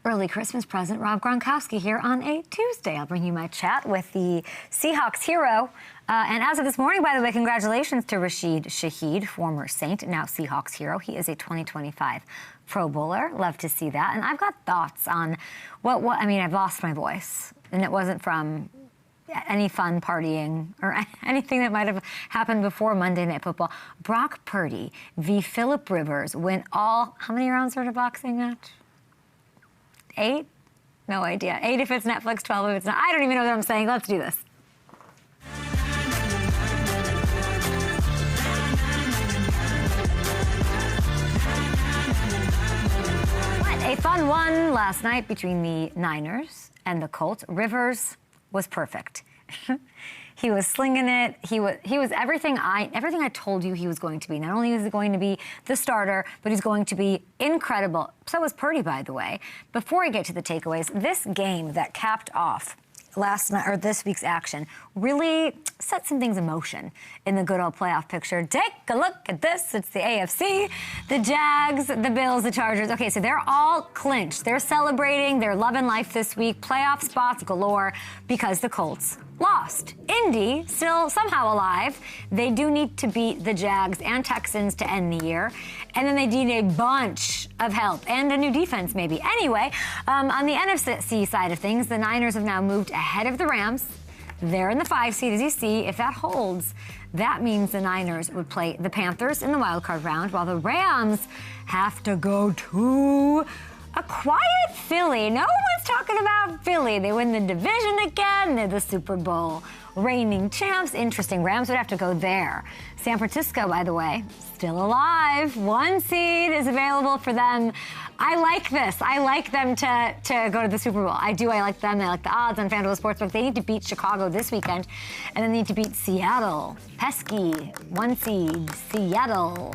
Early Christmas present, Rob Gronkowski here on a Tuesday. I'll bring you my chat with the Seahawks hero. And as of this morning, by the way, congratulations to Rashid Shaheed, former Saint, now Seahawks hero. He is a 2025 Pro Bowler. Love to see that. And I've got thoughts on I mean, I've lost my voice, and it wasn't from any fun partying or anything that might have happened before Monday Night Football. Brock Purdy v. Phillip Rivers went how many rounds are a boxing match? 8? No idea. 8 if it's Netflix, 12 if it's not. I don't even know what I'm saying. Let's do this. What a fun one last night between the Niners and the Colts. Rivers was perfect. He was slinging it. He was everything I told you he was going to be. Not only was he going to be the starter, but he's going to be incredible. So was Purdy, by the way. Before I get to the takeaways, this game that capped off last night, or this week's action, really set some things in motion in the good old playoff picture. Take a look at this. It's the AFC, the Jags, the Bills, the Chargers. Okay, so they're all clinched. They're celebrating. They're loving life this week. Playoff spots galore because the Colts lost. Indy, still somehow alive. They do need to beat the Jags and Texans to end the year. And then they need a bunch of help and a new defense maybe. Anyway, on the NFC side of things, the Niners have now moved ahead of the Rams. They're in the 5 seed, as you see. If that holds, that means the Niners would play the Panthers in the wildcard round, while the Rams have to go to a quiet Philly. No one's talking about Philly. They win the division again. They're the Super Bowl reigning champs. Interesting. Rams would have to go there. San Francisco, by the way, still alive. 1 seed is available for them. I like this. I like them to go to the Super Bowl. I do. I like them. I like the odds on FanDuel Sportsbook. They need to beat Chicago this weekend, and then they need to beat Seattle. Pesky, 1 seed, Seattle.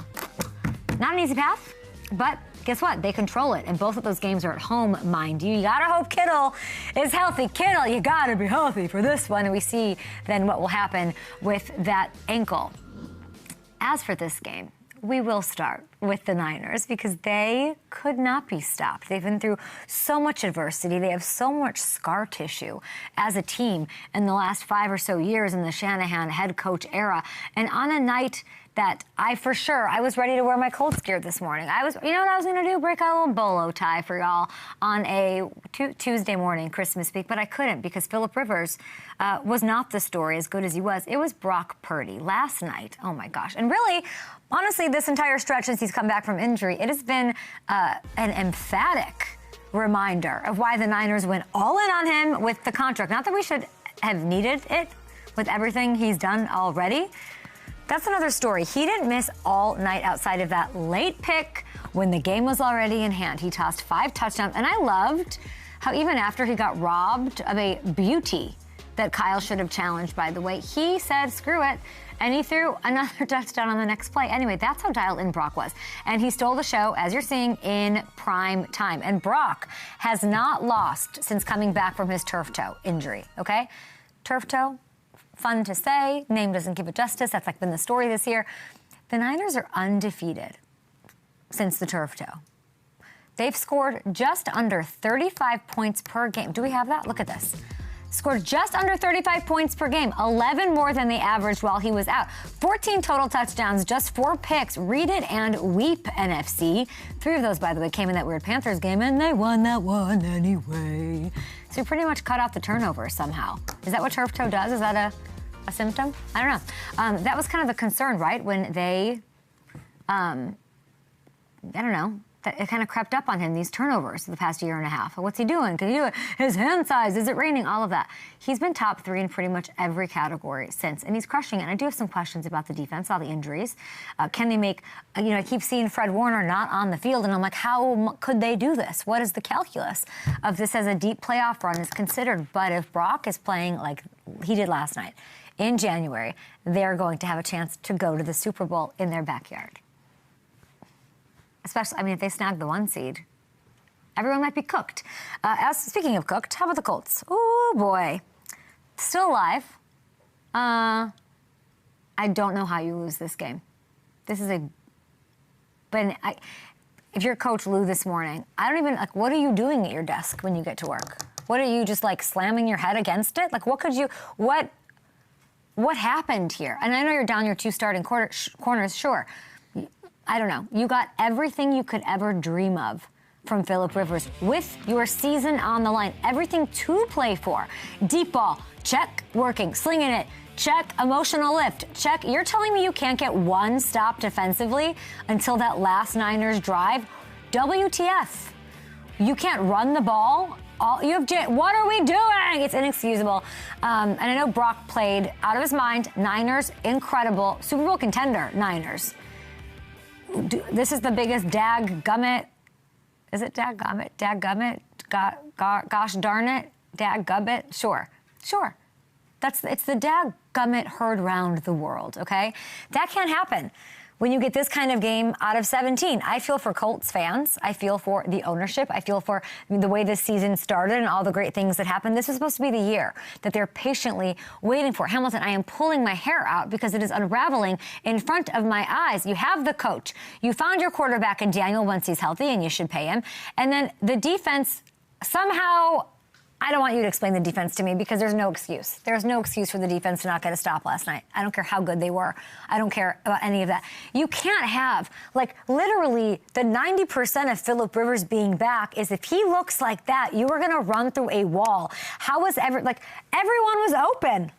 Not an easy path, but guess what? They control it, and both of those games are at home, mind you. You gotta hope Kittle is healthy. Kittle, you gotta be healthy for this one, and we see then what will happen with that ankle. As for this game, we will start with the Niners because they could not be stopped. They've been through so much adversity. They have so much scar tissue as a team in the last 5 or so years in the Shanahan head coach era. And on a night that I was ready to wear my Colts gear this morning. You know what I was going to do? Break out a little bolo tie for y'all on a Tuesday morning, Christmas week, but I couldn't because Phillip Rivers was not the story as good as he was. It was Brock Purdy last night. Oh my gosh. And really, honestly, this entire stretch since he's come back from injury, it has been an emphatic reminder of why the Niners went all in on him with the contract. Not that we should have needed it with everything he's done already. That's another story. He didn't miss all night outside of that late pick when the game was already in hand. He tossed 5 touchdowns, and I loved how even after he got robbed of a beauty that Kyle should have challenged, by the way, he said, screw it, and he threw another touchdown on the next play. Anyway, that's how dialed in Brock was. And he stole the show, as you're seeing, in prime time. And Brock has not lost since coming back from his turf toe injury, okay? Turf toe. Fun to say. Name doesn't give it justice. That's been the story this year. The Niners are undefeated since the turf toe. They've scored just under 35 points per game. Do we have that? Look at this. Scored just under 35 points per game, 11 more than they averaged while he was out. 14 total touchdowns, just 4 picks. Read it and weep, NFC. 3 of those, by the way, came in that weird Panthers game, and they won that one anyway. So he pretty much cut out the turnovers somehow. Is that what turf toe does? Is that a symptom? I don't know. That was kind of the concern, right? When they, I don't know, it kind of crept up on him, these turnovers for the past year and a half. What's he doing? Can he do it? His hand size, is it raining? All of that. He's been top 3 in pretty much every category since, and he's crushing it. And I do have some questions about the defense, all the injuries. Can they make, I keep seeing Fred Warner not on the field, and I'm like, how could they do this? What is the calculus of this as a deep playoff run is considered? But if Brock is playing like he did last night in January, they're going to have a chance to go to the Super Bowl in their backyard. Especially, if they snag the 1 seed, everyone might be cooked. Speaking of cooked, how about the Colts? Oh, boy. Still alive. I don't know how you lose this game. This is if you're Coach Lou this morning, I don't even, like, what are you doing at your desk when you get to work? What are you just, like, slamming your head against it? Like, what happened here? And I know you're down your 2 starting corners, sure. I don't know. You got everything you could ever dream of from Phillip Rivers with your season on the line. Everything to play for. Deep ball, check, working, slinging it, check, emotional lift, check. You're telling me you can't get one stop defensively until that last Niners drive? WTF. You can't run the ball? What are we doing? It's inexcusable. And I know Brock played out of his mind. Niners, incredible. Super Bowl contender, Niners. This is the biggest dadgummit. Is it dadgummit? Dadgummit? Gosh darn it? Dadgummit? Sure. It's the dadgummit heard round the world, okay? That can't happen when you get this kind of game out of 17. I feel for Colts fans. I feel for the ownership. I feel for the way this season started and all the great things that happened. This was supposed to be the year that they're patiently waiting for. Hamilton, I am pulling my hair out because it is unraveling in front of my eyes. You have the coach. You found your quarterback in Daniel once he's healthy, and you should pay him. And then the defense somehow... I don't want you to explain the defense to me because there's no excuse. There's no excuse for the defense to not get a stop last night. I don't care how good they were. I don't care about any of that. You can't have, like, literally the 90% of Phillip Rivers being back is if he looks like that, you are going to run through a wall. Everyone was open.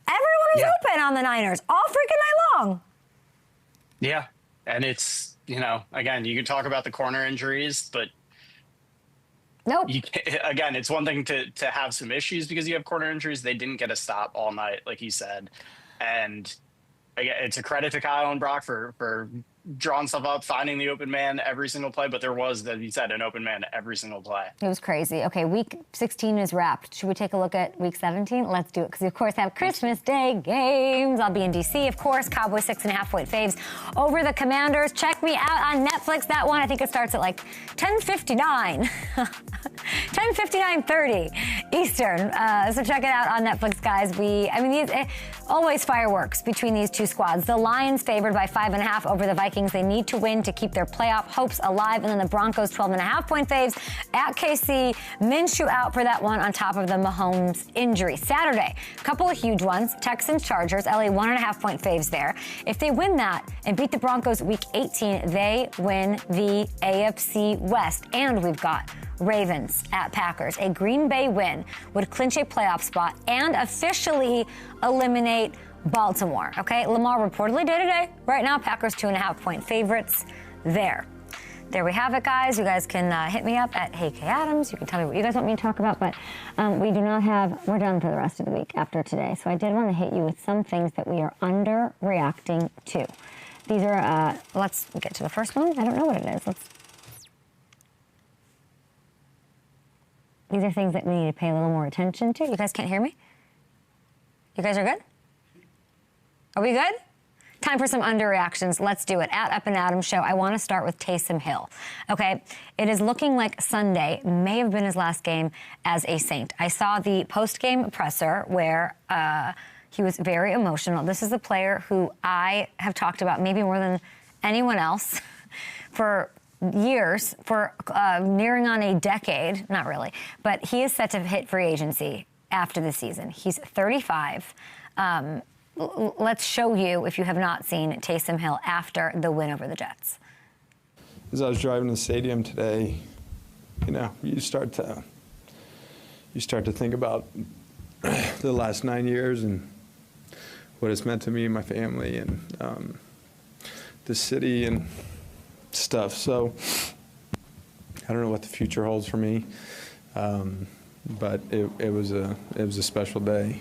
Everyone was open on the Niners all freaking night long. Yeah. And it's, again, you can talk about the corner injuries, but nope. Again, it's one thing to have some issues because you have corner injuries. They didn't get a stop all night, like he said. And again, it's a credit to Kyle and Brock for drawing stuff up, finding the open man every single play. But there was, as you said, an open man every single play. It was crazy. Okay, week 16 is wrapped. Should we take a look at week 17? Let's do it, because we, of course, have Christmas Day games. I'll be in D.C., of course. Cowboys 6.5-point faves over the Commanders. Check me out on Netflix. That one, I think it starts at like 10:59. 10:59:30 Eastern. So check it out on Netflix, guys. Always fireworks between these two squads. The Lions favored by 5.5 over the Vikings. They need to win to keep their playoff hopes alive. And then the Broncos 12.5-point faves at KC. Minshew out for that one on top of the Mahomes injury. Saturday, a couple of huge ones. Texans, Chargers, LA 1.5-point faves there. If they win that and beat the Broncos week 18, they win the AFC West. And we've got Ravens at Packers. A Green Bay win would clinch a playoff spot and officially eliminate Baltimore. Okay, Lamar reportedly day-to-day. Right now, Packers 2.5-point favorites there. There we have it, guys. You guys can hit me up at Hey K Adams. You can tell me what you guys want me to talk about, but we're done for the rest of the week after today. So I did want to hit you with some things that we are underreacting to. These are, let's get to the first one. I don't know what it is. These are things that we need to pay a little more attention to. You guys can't hear me? You guys are good? Are we good? Time for some underreactions. Let's do it. At Up and Adams Show, I want to start with Taysom Hill. Okay, it is looking like Sunday may have been his last game as a Saint. I saw the post-game presser where he was very emotional. This is a player who I have talked about maybe more than anyone else for years, for nearing on a decade. Not really, but he is set to hit free agency after the season. He's 35. Let's show you, if you have not seen Taysom Hill after the win over the Jets. As I was driving to the stadium today, you start to think about the last 9 years and what it's meant to me and my family and the city and stuff. So I don't know what the future holds for me, but it was a special day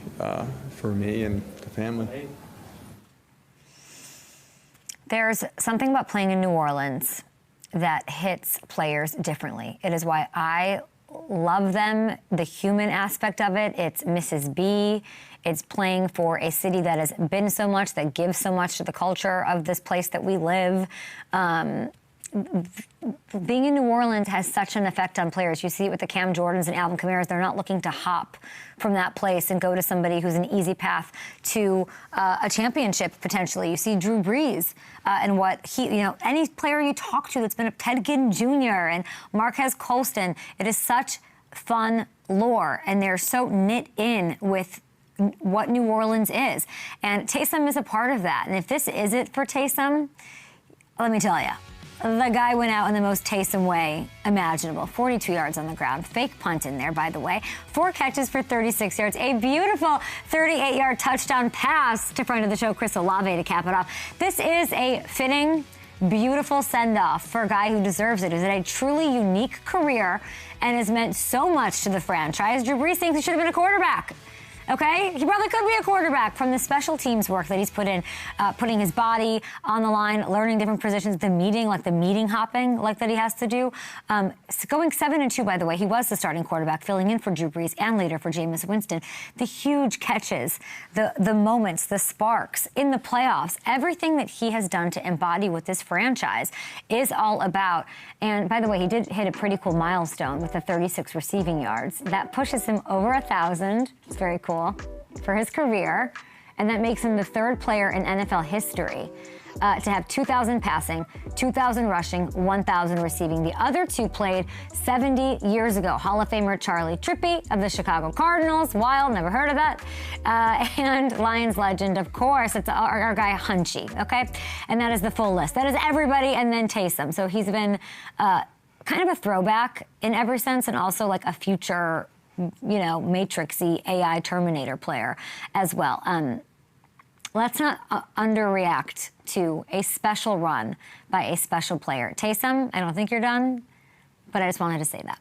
for me and the family. There's something about playing in New Orleans that hits players differently. It is why I love them, the human aspect of it. It's Mrs. B. It's playing for a city that has been so much, that gives so much to the culture of this place that we live. being in New Orleans has such an effect on players. You see it with the Cam Jordans and Alvin Kamara's. They're not looking to hop from that place and go to somebody who's an easy path to a championship potentially. You see Drew Brees and what he, any player you talk to that's been a Ted Ginn Jr. and Marquez Colston, it is such fun lore, and they're so knit in with what New Orleans is. And Taysom is a part of that. And if this is it for Taysom, let me tell you, the guy went out in the most Taysom way imaginable. 42 yards on the ground. Fake punt in there, by the way. 4 catches for 36 yards. A beautiful 38-yard touchdown pass to friend of the show, Chris Olave, to cap it off. This is a fitting, beautiful send-off for a guy who deserves it. He's had a truly unique career and has meant so much to the franchise. Drew Brees thinks he should have been a quarterback. Okay? He probably could be a quarterback from the special teams work that he's put in, putting his body on the line, learning different positions, the meeting hopping like that he has to do. Going 7-2, by the way, he was the starting quarterback, filling in for Drew Brees and later for Jameis Winston. The huge catches, the moments, the sparks in the playoffs, everything that he has done to embody what this franchise is all about. And by the way, he did hit a pretty cool milestone with the 36 receiving yards. That pushes him over 1,000. It's very cool for his career, and that makes him the 3rd player in NFL history to have 2,000 passing, 2,000 rushing, 1,000 receiving. The other 2 played 70 years ago. Hall of Famer Charlie Trippy of the Chicago Cardinals, wild, never heard of that, and Lions legend, of course, it's our guy Hunchy, okay? And that is the full list. That is everybody, and then Taysom. So he's been kind of a throwback in every sense, and also like a future Matrixy AI Terminator player as well. Let's not underreact to a special run by a special player. Taysom, I don't think you're done, but I just wanted to say that.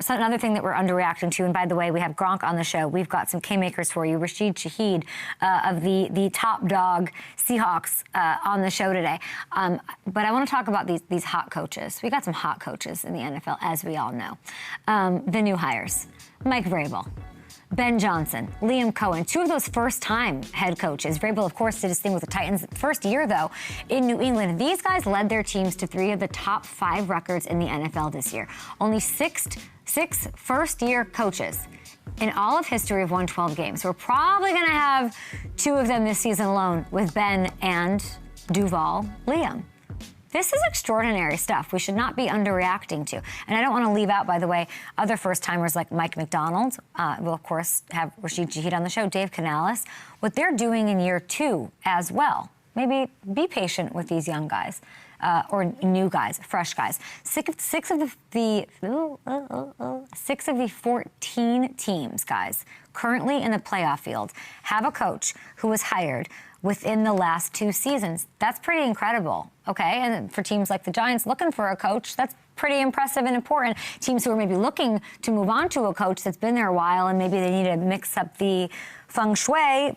Another thing that we're underreacting to, and by the way, we have Gronk on the show. We've got some K-makers for you. Rashid Shaheed of the top dog Seahawks on the show today. But I want to talk about these hot coaches. We got some hot coaches in the NFL, as we all know. The new hires, Mike Vrabel, Ben Johnson, Liam Cohen, 2 of those first-time head coaches. Vrabel, of course, did his thing with the Titans first year, though, in New England. These guys led their teams to 3 of the top 5 records in the NFL this year. Only six first-year coaches in all of history have won 12 games. We're probably going to have 2 of them this season alone with Ben and Duval Liam. This is extraordinary stuff. We should not be underreacting to. And I don't want to leave out, by the way, other first-timers like Mike McDonald. We'll, of course, have Rashid Shaheed on the show, Dave Canales. What they're doing in year 2 as well. Maybe be patient with these young guys or new guys, fresh guys. Six of the 14 teams, guys, currently in the playoff field have a coach who was hired within the last 2 seasons. That's pretty incredible, okay? And for teams like the Giants looking for a coach, that's pretty impressive and important. Teams who are maybe looking to move on to a coach that's been there a while and maybe they need to mix up the feng shui,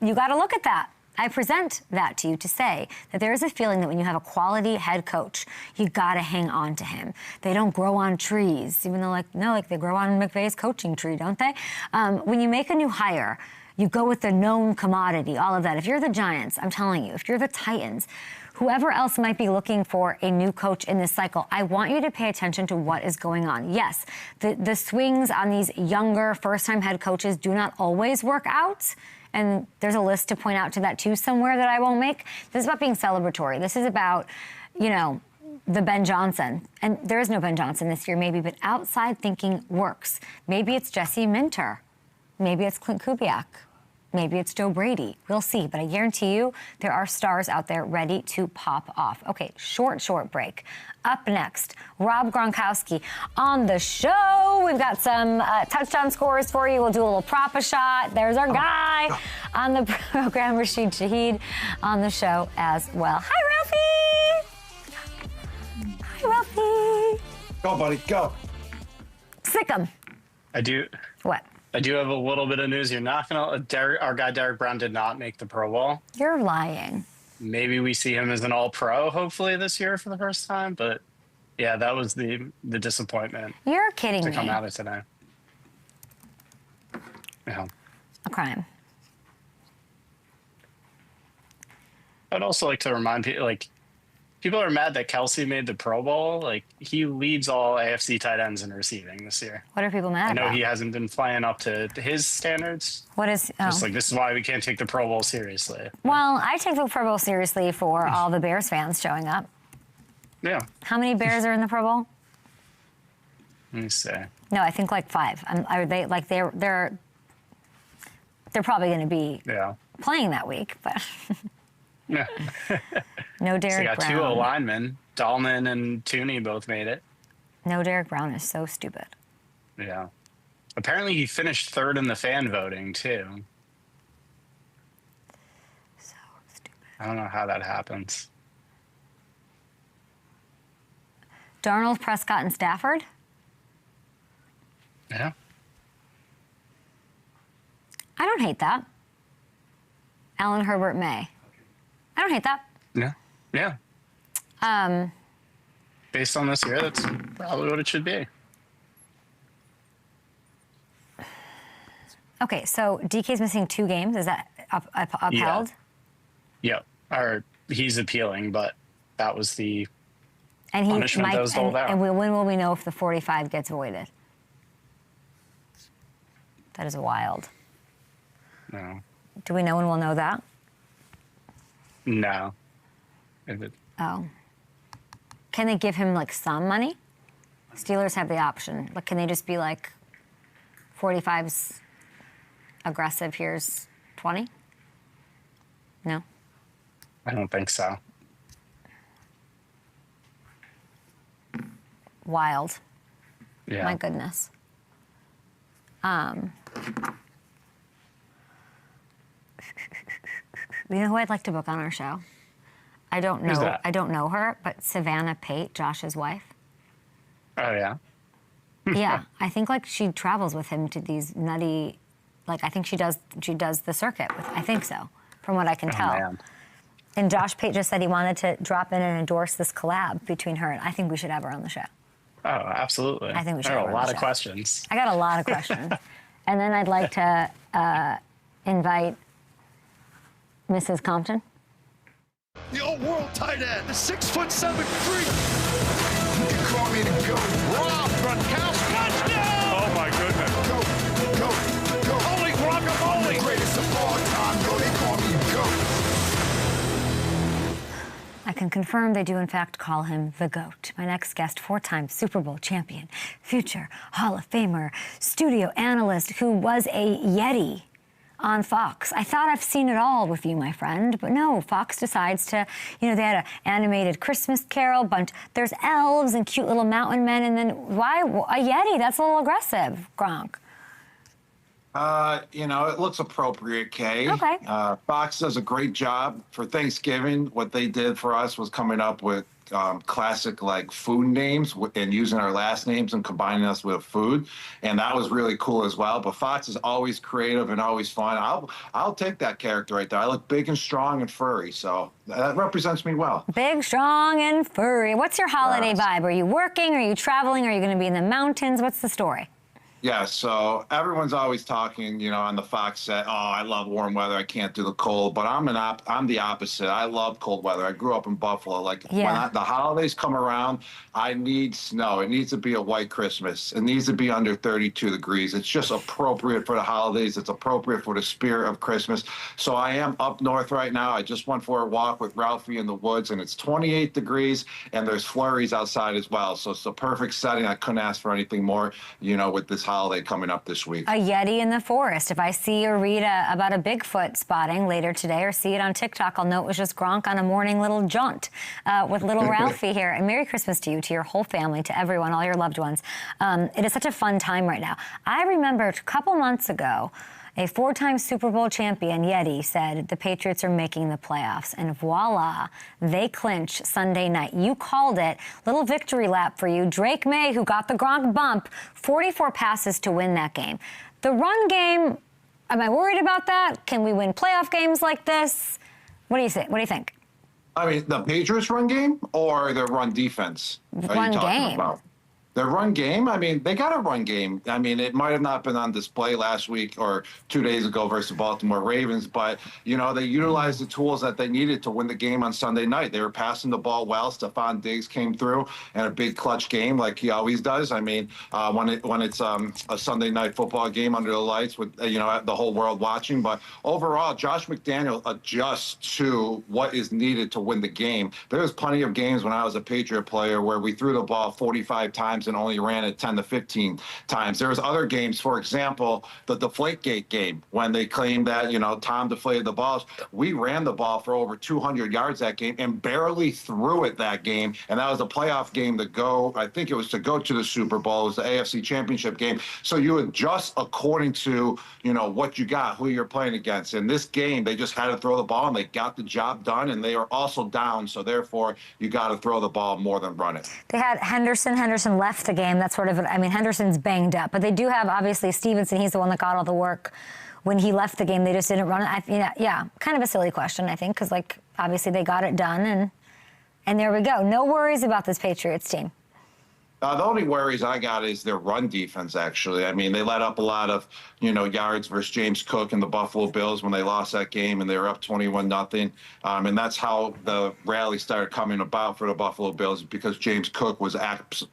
you got to look at that. I present that to you to say that there is a feeling that when you have a quality head coach, you got to hang on to him. They don't grow on trees, even though, they grow on McVay's coaching tree, don't they? When you make a new hire, you go with the known commodity, all of that. If you're the Giants, I'm telling you, if you're the Titans, whoever else might be looking for a new coach in this cycle, I want you to pay attention to what is going on. Yes, the swings on these younger first-time head coaches do not always work out. And there's a list to point out to that, too, somewhere that I won't make. This is about being celebratory. This is about, the Ben Johnson. And there is no Ben Johnson this year, maybe, but outside thinking works. Maybe it's Jesse Minter. Maybe it's Clint Kubiak. Maybe it's Joe Brady. We'll see. But I guarantee you there are stars out there ready to pop off. Okay, short break. Up next, Rob Gronkowski on the show. We've got some touchdown scores for you. We'll do a little prop-a-shot. There's our guy on the program, Rashid Shaheed, on the show as well. Hi, Ralphie. Hi, Ralphie. Go, buddy, go. Sick 'em. I do. What? I do have a little bit of news. You're not going to... our guy Derek Brown did not make the Pro Bowl. You're lying. Maybe we see him as an all-pro, hopefully, this year for the first time. But, yeah, that was the disappointment. You're kidding me. To come out of today. Yeah. A crime. I'd also like to remind people, People are mad that Kelsey made the Pro Bowl. Like, he leads all AFC tight ends in receiving this year. What are people mad I know about? he hasn't been playing up to his standards. What is... Oh. Just like, this is why we can't take the Pro Bowl seriously. Well, I take the Pro Bowl seriously for all the Bears fans showing up. Yeah. How many Bears are in the Pro Bowl? Let me see. No, I think like 5. Are they like they're probably going to be playing that week, but Yeah. no So Derek you got Brown. 2 O-linemen. Dahlman and Tooney both made it. No Derek Brown is so stupid. Yeah. Apparently he finished 3rd in the fan voting, too. So stupid. I don't know how that happens. Darnold, Prescott, and Stafford? Yeah. I don't hate that. Allen, Herbert, May. I don't hate that. Yeah. Yeah. Based on this year, that's probably what it should be. Okay, so DK's missing 2 games. Is that upheld? Yeah. Or he's appealing, but that was the And he punishment might, that was doled out. and when will we know if the 45 gets voided? That is wild. No. Do we know when we'll know that? No. If it, Oh. Can they give him like some money? Steelers have the option. But can they just be like 45's aggressive, here's 20? No? I don't think so. Wild. Yeah. My goodness. You know who I'd like to book on our show? I don't Who's know. that? I don't know her, but Savannah Pate, Josh's wife. Oh, yeah. Yeah, I think like she travels with him to these nutty, like I think she does the circuit with. I think so, from what I can tell. Man. And Josh Pate just said he wanted to drop in and endorse this collab between her, and I think we should have her on the show. Oh, absolutely. I think we should I have have her a on lot the of show. questions. I got a lot of questions. And then I'd like to invite Mrs. Compton. The old world tight end, the 6'7" freak. You can call me the GOAT. Rob Gronkowski. Touchdown! Oh my goodness. Go. Holy guacamole! The greatest of all time, yo, they call me GOAT. I can confirm they do in fact call him the GOAT. My next guest, 4-time Super Bowl champion, future Hall of Famer, studio analyst who was a Yeti on Fox. I thought I've seen it all with you, my friend, but no, Fox decides to, they had an animated Christmas Carol, there's elves and cute little mountain men, and then why a Yeti? That's a little aggressive, Gronk. It looks appropriate, Kay. Okay. Fox does a great job for Thanksgiving. What they did for us was coming up with classic like food names and using our last names and combining us with food, and that was really cool as well. But Fox is always creative and always fun. I'll take that character right there. I look big and strong and furry, so that represents me well. Big, strong, and furry. What's your holiday vibe? Are you working? Are you traveling? Are you going to be in the mountains? What's the story? Yeah, so everyone's always talking, on the Fox set, oh, I love warm weather, I can't do the cold, but I'm the opposite. I love cold weather. I grew up in Buffalo. When the holidays come around, I need snow. It needs to be a white Christmas. It needs to be under 32 degrees. It's just appropriate for the holidays. It's appropriate for the spirit of Christmas. So I am up north right now. I just went for a walk with Ralphie in the woods, and it's 28 degrees, and there's flurries outside as well. So it's the perfect setting. I couldn't ask for anything more, with this holiday coming up this week. A Yeti in the forest. If I see or read about a Bigfoot spotting later today or see it on TikTok, I'll know it was just Gronk on a morning little jaunt with little Ralphie here. And Merry Christmas to you, to your whole family, to everyone, all your loved ones. It is such a fun time right now. I remember a couple months ago, a 4-time Super Bowl champion, Yeti, said the Patriots are making the playoffs. And voila, they clinch Sunday night. You called it. Little victory lap for you. Drake May, who got the Gronk bump, 44 passes to win that game. The run game, am I worried about that? Can we win playoff games like this? What do you think? What do you think? I mean, the Patriots run game or the run defense? Run game. Their run game, I mean, they got a run game. I mean, it might have not been on display last week or 2 days ago versus the Baltimore Ravens, but, you know, they utilized the tools that they needed to win the game on Sunday night. They were passing the ball well. Stephon Diggs came through in a big clutch game like he always does. I mean, when it's a Sunday night football game under the lights with, you know, the whole world watching. But overall, Josh McDaniel adjusts to what is needed to win the game. There was plenty of games when I was a Patriot player where we threw the ball 45 times and only ran it 10 to 15 times. There was other games, for example, the Deflategate game, when they claimed that, you know, Tom deflated the balls. We ran the ball for over 200 yards that game and barely threw it that game. And that was a playoff game to go, I think it was to go to the Super Bowl. It was the AFC Championship game. So you adjust according to, you know, what you got, who you're playing against. In this game, they just had to throw the ball and they got the job done, and they are also down. So therefore, you got to throw the ball more than run it. They had Henderson. Henderson left the game. That's sort of, I mean, Henderson's banged up, but they do have, obviously, Stevenson. He's the one that got all the work when he left the game. They just didn't run it. Yeah, kind of a silly question, I think, because, like, obviously they got it done, and there we go. No worries about this Patriots team. The only worries I got is their run defense, actually. I mean, they let up a lot of, you know, yards versus James Cook and the Buffalo Bills when they lost that game, and they were up 21-0. And that's how the rally started coming about for the Buffalo Bills, because James Cook was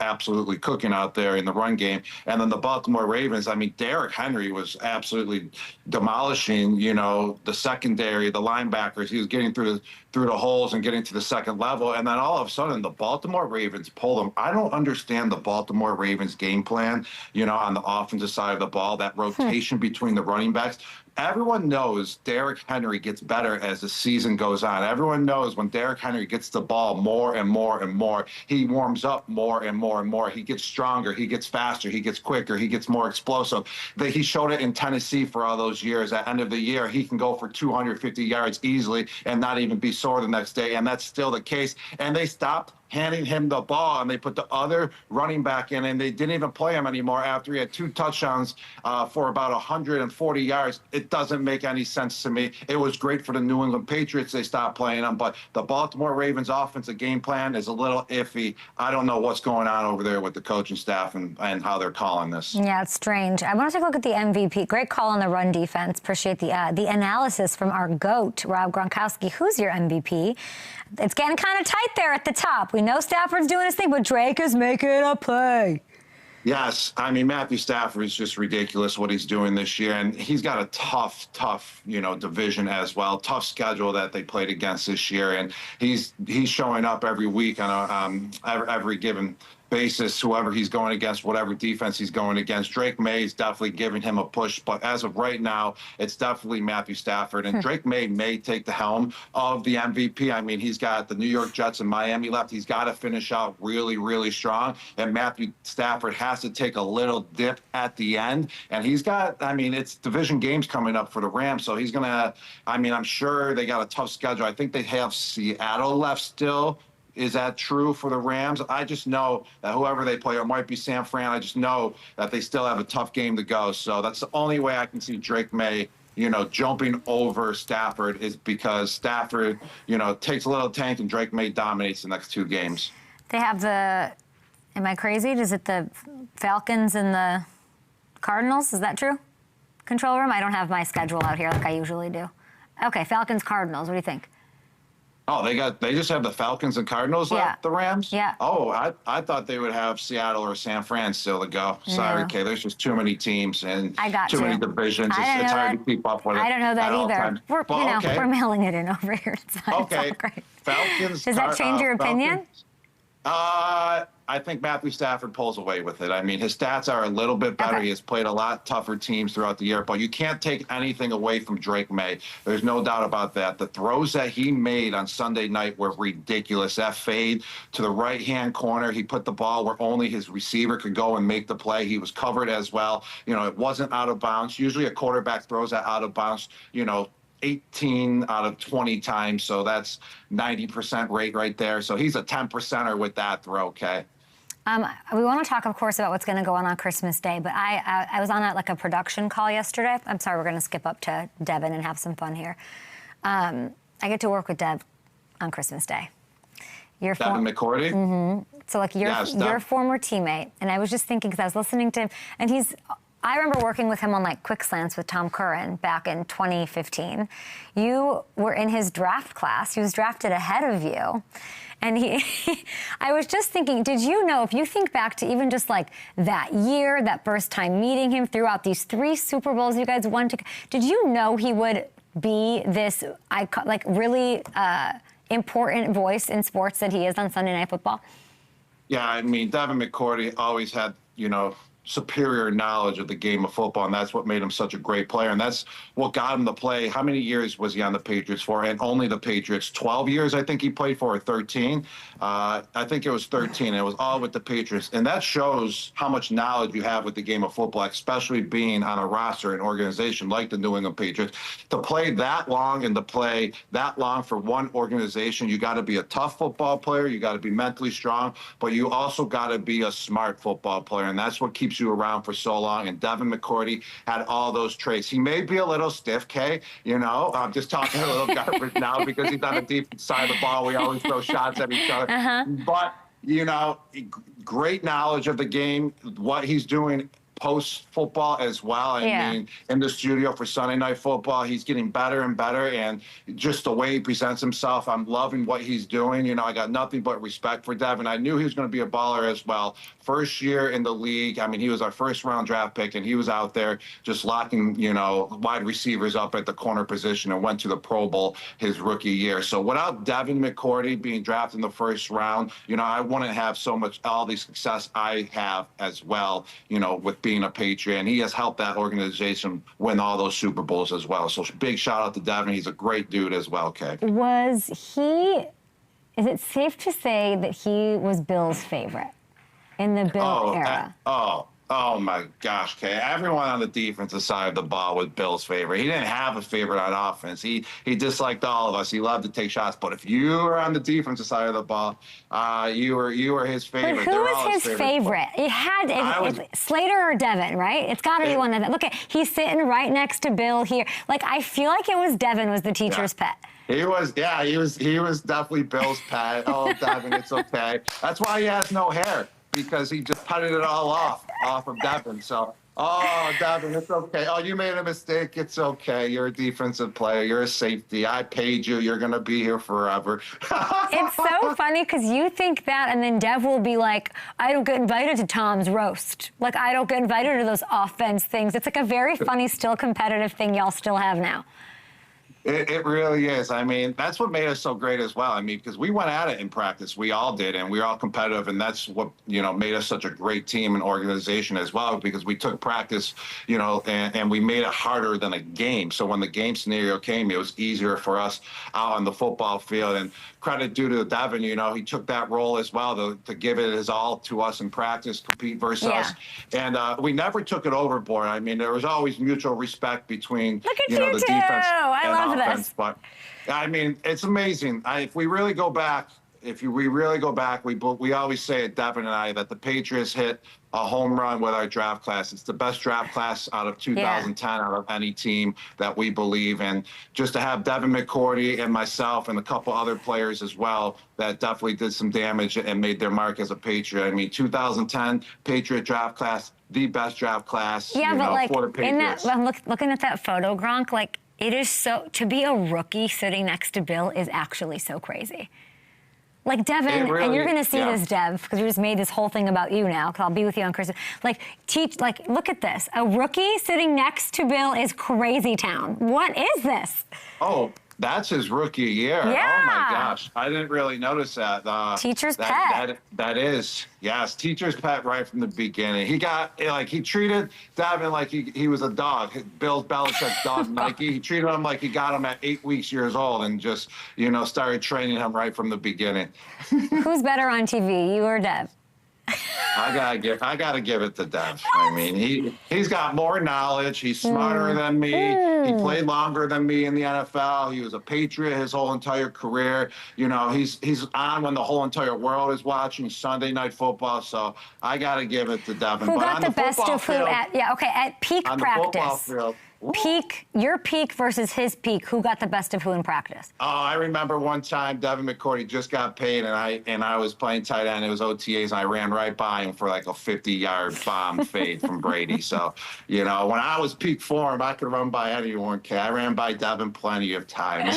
absolutely cooking out there in the run game. And then the Baltimore Ravens, I mean, Derrick Henry was absolutely demolishing, you know, the secondary, the linebackers. He was getting through the holes and getting to the second level. And then all of a sudden, the Baltimore Ravens pulled him. I don't understand the Baltimore Ravens game plan, you know, on the offensive side of the ball, that rotation between the running backs. Everyone knows Derrick Henry gets better as the season goes on. Everyone knows when Derrick Henry gets the ball more and more and more, he warms up more and more and more. He gets stronger, he gets faster, he gets quicker, he gets more explosive. He showed it in Tennessee for all those years. At the end of the year, he can go for 250 yards easily and not even be sore the next day, and that's still the case. And they stopped handing him the ball, and they put the other running back in, and they didn't even play him anymore after he had 2 touchdowns for about 140 yards. It doesn't make any sense to me. It was great for the New England Patriots. They stopped playing him, but the Baltimore Ravens offensive game plan is a little iffy. I don't know what's going on over there with the coaching staff and how they're calling this. Yeah, it's strange. I want to take a look at the MVP. Great call on the run defense. Appreciate the analysis from our GOAT, Rob Gronkowski. Who's your MVP? It's getting kind of tight there at the top. We know Stafford's doing his thing, but Drake is making a play. Yes, I mean, Matthew Stafford is just ridiculous what he's doing this year, and he's got a tough, you know, division as well, tough schedule that they played against this year, and he's showing up every week on every given basis, whoever he's going against, whatever defense he's going against. Drake May is definitely giving him a push, but as of right now, it's definitely Matthew Stafford, and Drake may take the helm of the MVP. I mean, he's got the New York Jets and Miami left. He's got to finish out really, really strong, and Matthew Stafford has to take a little dip at the end, and he's got, I mean, it's division games coming up for the Rams, so he's gonna, I mean, I'm sure they got a tough schedule. I think they have Seattle left still. Is that true for the Rams? I just know that whoever they play, or it might be San Fran, I just know that they still have a tough game to go. So that's the only way I can see Drake May, you know, jumping over Stafford, is because Stafford, you know, takes a little tank and Drake May dominates the next 2 games. They have the, am I crazy? Is it the Falcons and the Cardinals? Is that true? Control room? I don't have my schedule out here like I usually do. Okay, Falcons, Cardinals. What do you think? Oh, they just have the Falcons and Cardinals left, the Rams? Yeah. Oh, I thought they would have Seattle or San Fran still to go. Sorry, Kay, there's just too many teams and too many divisions. It's hard to keep up with it. I don't know that either. We're mailing it in over here. It's all great. Falcons. Does that change your opinion? I think Matthew Stafford pulls away with it. I mean, his stats are a little bit better. Okay. He has played a lot tougher teams throughout the year, but you can't take anything away from Drake May. There's no doubt about that. The throws that he made on Sunday night were ridiculous. That fade to the right-hand corner, he put the ball where only his receiver could go and make the play. He was covered as well. You know, it wasn't out of bounds. Usually a quarterback throws that out of bounds, you know, 18 out of 20 times. So that's 90% rate right there. So he's a 10%er with that throw, okay? We want to talk, of course, about what's going to go on Christmas Day, but I was on a production call yesterday. I'm sorry, we're going to skip up to Devin and have some fun here. I get to work with Dev on Christmas Day. Devin McCourty? Mm-hmm. So, like, your former teammate. And I was just thinking, because I was listening to him, and I remember working with him on, like, quick slants with Tom Curran back in 2015. You were in his draft class. He was drafted ahead of you. And I was just thinking, did you know, if you think back to even just like that year, that first time meeting him throughout these 3 Super Bowls you guys won, did you know he would be this like really important voice in sports that he is on Sunday Night Football? Yeah, I mean, Devin McCourty always had, superior knowledge of the game of football, and that's what made him such a great player, and that's what got him to play. How many years was he on the Patriots for? And only the Patriots. 12 years, I think he played for, or 13. I think it was 13. It was all with the Patriots, and that shows how much knowledge you have with the game of football, especially being on a roster, an organization like the New England Patriots. To play that long and to play that long for one organization, you got to be a tough football player, you got to be mentally strong, but you also got to be a smart football player, and that's what keeps you around for so long. And Devin McCourty had all those traits. He may be a little stiff, Kay. I'm just talking a little garbage now because he's on the deep side of the ball. We always throw shots at each other. But, great knowledge of the game, what he's doing post-football as well. I mean, in the studio for Sunday Night Football, he's getting better and better, and just the way he presents himself, I'm loving what he's doing. I got nothing but respect for Devin. I knew he was going to be a baller as well. First year in the league, I mean, he was our first-round draft pick, and he was out there just locking, wide receivers up at the corner position and went to the Pro Bowl his rookie year. So without Devin McCourty being drafted in the first round, I wouldn't have all the success I have as well, with being a Patriot, and he has helped that organization win all those Super Bowls as well. So big shout out to Devin. He's a great dude as well, Kay. Is it safe to say that he was Bill's favorite in the Bill era? Oh my gosh, Kay. Everyone on the defensive side of the ball was Bill's favorite. He didn't have a favorite on offense. He disliked all of us. He loved to take shots. But if you were on the defensive side of the ball, you were his favorite. But who was his favorite? You had Slater or Devin, right? It's got to be one of them. Look, he's sitting right next to Bill here. Like, I feel like it was Devin was the teacher's pet. He was definitely Bill's pet. Oh, Devin, it's okay. That's why he has no hair, because he just putted it all off of Devin. So, Devin, it's okay. Oh, you made a mistake. It's okay. You're a defensive player. You're a safety. I paid you. You're going to be here forever. It's so funny because you think that, and then Dev will be like, I don't get invited to Tom's roast. Like, I don't get invited to those offense things. It's like a very funny, still competitive thing y'all still have now. It really is. I mean, that's what made us so great as well. I mean, because we went at it in practice. We all did, and we were all competitive, and that's what, made us such a great team and organization as well, because we took practice, and we made it harder than a game. So when the game scenario came, it was easier for us out on the football field. And credit due to Devin, he took that role as well to give it his all to us in practice, compete versus us. And we never took it overboard. I mean, there was always mutual respect between, the defense and love offense. this. But, I mean, it's amazing. If we really go back, we always say at Devin and I that the Patriots hit a home run with our draft class. It's the best draft class out of 2010 out of any team that we believe in. Just to have Devin McCourty and myself and a couple other players as well that definitely did some damage and made their mark as a Patriot. I mean, 2010 Patriot draft class, the best draft class for the Patriots. I'm looking at that photo, Gronk, like, it is to be a rookie sitting next to Bill is actually so crazy. Like, Devin, really, and you're going to see this, Dev, because we just made this whole thing about you now, because I'll be with you on Christmas. Look at this. A rookie sitting next to Bill is crazy town. What is this? Oh, that's his rookie year. Yeah. Oh, my gosh. I didn't really notice that. Teacher's pet. That is. Yes, teacher's pet right from the beginning. He treated Devin like he was a dog. Bill Belichick's dog, Nike. He treated him like he got him at 8 weeks old and just, started training him right from the beginning. Who's better on TV, you or Dev? I gotta give it to Dev. I mean, he's got more knowledge. He's smarter than me. He played longer than me in the NFL. He was a Patriot his whole entire career. He's on when the whole entire world is watching Sunday Night Football. So I gotta give it to Devin. Who got the best of who at peak practice? Your peak versus his peak. Who got the best of who in practice? Oh, I remember one time Devin McCourty just got paid, and I was playing tight end. It was OTAs, and I ran right by him for like a 50-yard bomb fade from Brady. So, you know, when I was peak form, I could run by anyone. I ran by Devin plenty of times.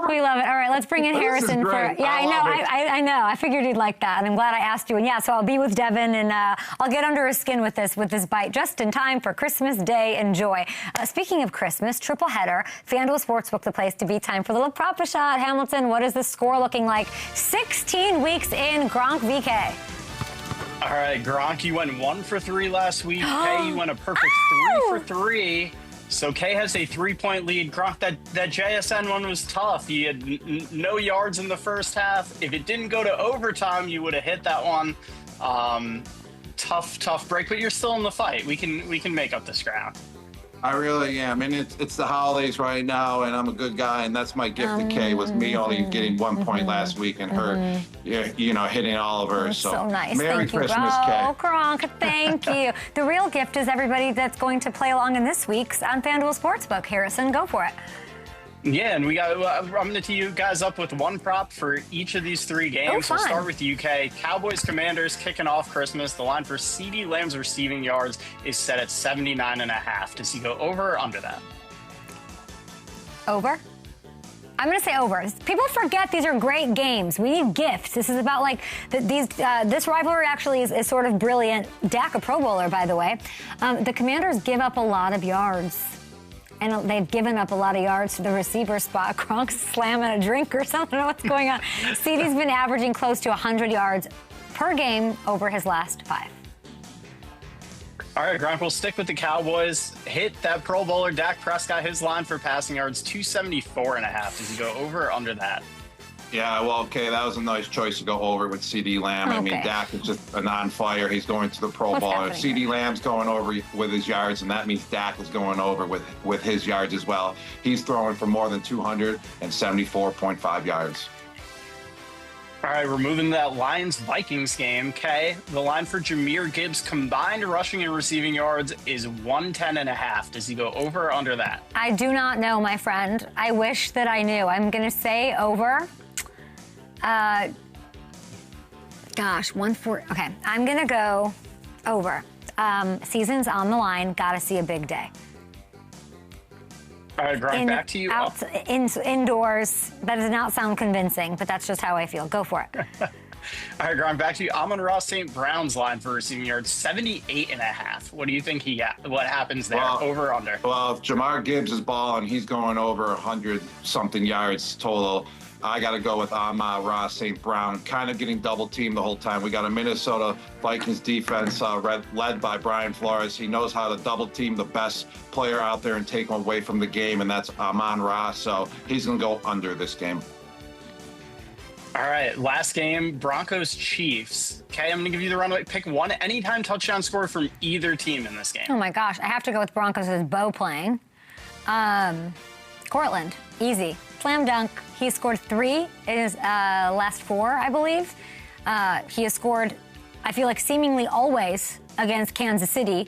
We love it. All right, let's bring in Harrison for. Yeah, I know. I figured you'd like that, and I'm glad I asked you. And yeah, so I'll be with Devin, and I'll get under his skin with this bite just in time for Christmas Day. Enjoy. Speaking of Christmas, triple header, FanDuel Sportsbook, the place to be. Time for a little prop shot. Hamilton, what is the score looking like? 16 weeks in, Gronk VK. All right, Gronk, you went 1 for 3 last week. Kay, you went a perfect 3 for 3. So Kay has a 3-point lead. Gronk, that JSN one was tough. You had no yards in the first half. If it didn't go to overtime, you would have hit that one. Tough break, but you're still in the fight. We can make up this ground. I really am. And it's the holidays right now, and I'm a good guy, and that's my gift to Kay, was me only getting 1 point last week and her, you know, hitting all of hers. So nice. Merry Thank Christmas, you, Kay. Oh, Gronk, thank you. The real gift is everybody that's going to play along in this week's on FanDuel Sportsbook. Harrison, go for it. Yeah, and I'm going to tee you guys up with one prop for each of these 3 games. We'll start with UK. Cowboys Commanders kicking off Christmas. The line for CeeDee Lamb's receiving yards is set at 79.5. Does he go over or under that? Over? I'm going to say over. People forget these are great games. We need gifts. This is about like this rivalry actually is sort of brilliant. Dak, a Pro Bowler, by the way. The Commanders give up a lot of yards. And they've given up a lot of yards to the receiver spot. Gronk's slamming a drink or something. I don't know what's going on. CeeDee's been averaging close to 100 yards per game over his last 5. All right, Gronk, we'll stick with the Cowboys. Hit that Pro Bowler Dak Prescott. His line for passing yards, 274.5. Does he go over or under that? Yeah, well, okay, that was a nice choice to go over with CeeDee Lamb. Okay. I mean, Dak is just a non-fire. He's going to the Pro Bowler. CeeDee Lamb's going over with his yards, and that means Dak is going over with his yards as well. He's throwing for more than 274.5 yards. All right, we're moving to that Lions-Vikings game. Kay, the line for Jahmyr Gibbs combined rushing and receiving yards is 110.5. Does he go over or under that? I do not know, my friend. I wish that I knew. I'm going to say over. Gosh, 140. Okay, I'm going to go over. Season's on the line. Got to see a big day. All right, Gronk, back to you. Indoors. That does not sound convincing, but that's just how I feel. Go for it. All right, Gronk, back to you. Amon-Ra St. Brown's line for receiving yards, 78.5. What do you think what happens there? Well, over or under? Well, if Jahmyr Gibbs is balling, he's going over 100-something yards total. I got to go with Amon-Ra St. Brown, kind of getting double-teamed the whole time. We got a Minnesota Vikings defense led by Brian Flores. He knows how to double-team the best player out there and take him away from the game, and that's Amon-Ra. So he's going to go under this game. All right, last game, Broncos-Chiefs. Okay, I'm going to give you the runaway. Pick one anytime touchdown score from either team in this game. Oh, my gosh. I have to go with Broncos as Bo playing. Cortland, easy. Slam dunk. He scored 3 in his last 4, I believe. He has scored, I feel like, seemingly always against Kansas City.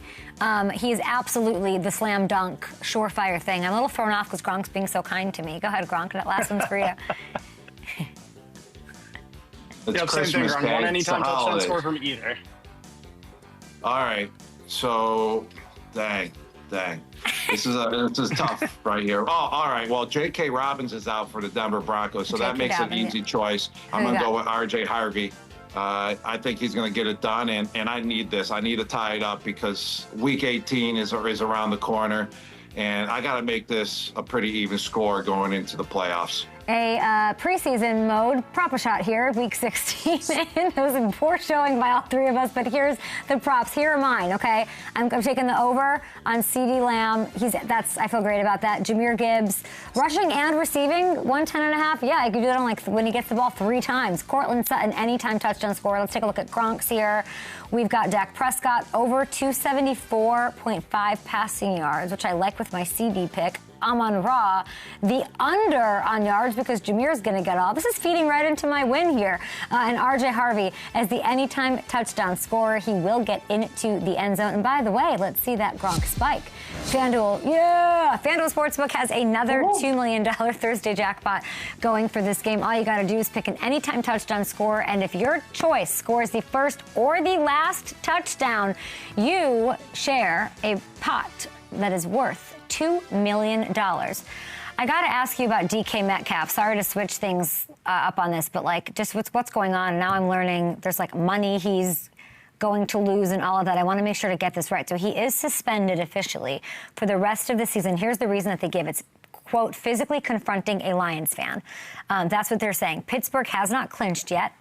He is absolutely the slam dunk, surefire thing. I'm a little thrown off because Gronk's being so kind to me. Go ahead, Gronk. That last one's for you. Yep, same thing, Gronk. One anytime touchdown score from either. All right. So, dang. This is tough right here. Oh, all right. Well, J.K. Robbins is out for the Denver Broncos, so that makes an easy choice. I'm going to go with R.J. Harvey. I think he's going to get it done, and I need this. I need to tie it up because Week 18 is around the corner, and I got to make this a pretty even score going into the playoffs. A preseason mode prop shot here, Week 16. It was a poor showing by all 3 of us, but here's the props. Here are mine, okay? I'm taking the over on CeeDee Lamb. I feel great about that. Jahmyr Gibbs, rushing and receiving, 110.5. Yeah, I could do that on when he gets the ball 3 times. Cortland Sutton, anytime touchdown score. Let's take a look at Gronk's here. We've got Dak Prescott over 274.5 passing yards, which I like with my CD pick. Amon-Ra, the under on yards because Jameer's going to get all. This is feeding right into my win here. And R.J. Harvey, as the anytime touchdown scorer, he will get into the end zone. And by the way, let's see that Gronk spike. FanDuel Sportsbook has another $2 million Thursday jackpot going for this game. All you got to do is pick an anytime touchdown scorer, and if your choice scores the first or the last touchdown, you share a pot that is worth $2 million. I got to ask you about DK Metcalf. Sorry to switch things up on this, but like just what's going on. Now I'm learning there's like money he's going to lose and all of that. I want to make sure to get this right. So he is suspended officially for the rest of the season. Here's the reason that they give. It's, quote, physically confronting a Lions fan. That's what they're saying. Pittsburgh has not clinched yet.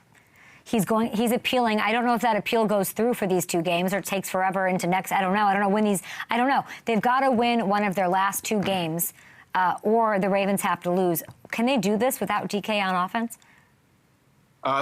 He's appealing. I don't know if that appeal goes through for these two games or takes forever into next. I don't know. They've got to win one of their last two games or the Ravens have to lose. Can they do this without DK on offense?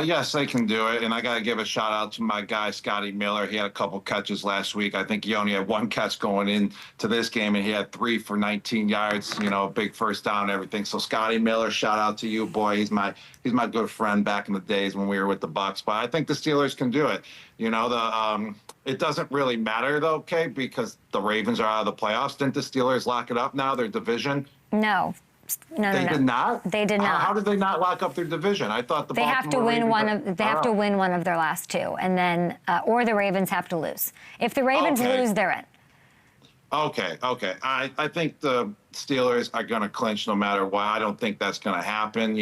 Yes, they can do it. And I got to give a shout out to my guy, Scotty Miller. He had a couple catches last week. I think he only had one catch going into this game, and he had 3 for 19 yards, big first down and everything. So Scotty Miller, shout out to you, boy. He's my good friend back in the days when we were with the Bucks. But I think the Steelers can do it. It doesn't really matter, though, okay, because the Ravens are out of the playoffs. Didn't the Steelers lock it up now, their division? No. They did not? They did not. How did they not lock up their division? I thought they have to win one of their last two, and then or the Ravens have to lose. If the Ravens lose, they're in. Okay. I think the Steelers are going to clinch no matter what. I don't think that's going to happen,